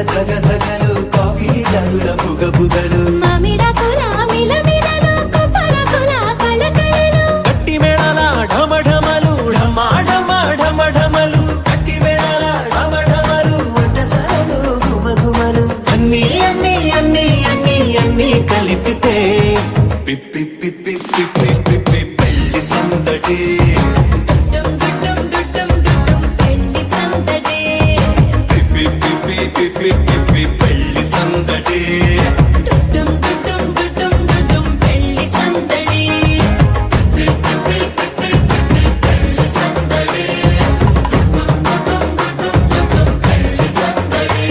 ధగ ధగలు కాఫీ గ్లాసుల బుగ బుగలు మామిడాకుల మిలమిలలు కొబ్బరకుల కళకళలు గట్టి మేళాల ఢమఢమలు ఢమా ఢమా ఢమఢమలు గట్టి మేళాల ఢమఢమలు వంటసాలలు ఘుమఘుమలు అన్నీ అన్నీ అన్నీ అన్నీ అన్నీ కలిపితే పిప్పి పిప్పి పిప్పి పిప్పి పెళ్లి సందడి డుమ్ డుమ్ డుమ్ డుమ్ పెళ్లి సందడి పిప్పి పిప్పి పిప్పి పిప్పి పెళ్లి సందడి డుమ్ డుమ్ డుమ్ డుమ్ పెళ్లి సందడి పిప్పి పిప్పి పిప్పి పెళ్లి సందడి డుమ్ డుమ్ డుమ్ పెళ్లి సందడి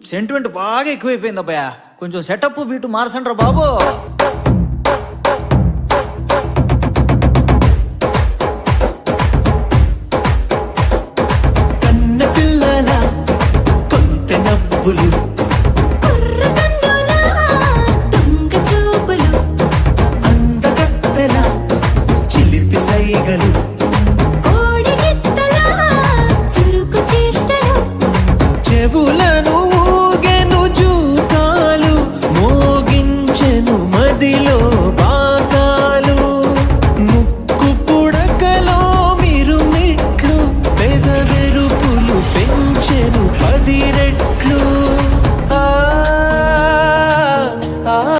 సెంటిమెంట్ బాగా ఎక్కువైపోయింది అబ్బాయా. కొంచెం సెటప్ బీటు మార్చండ్రా బాబు.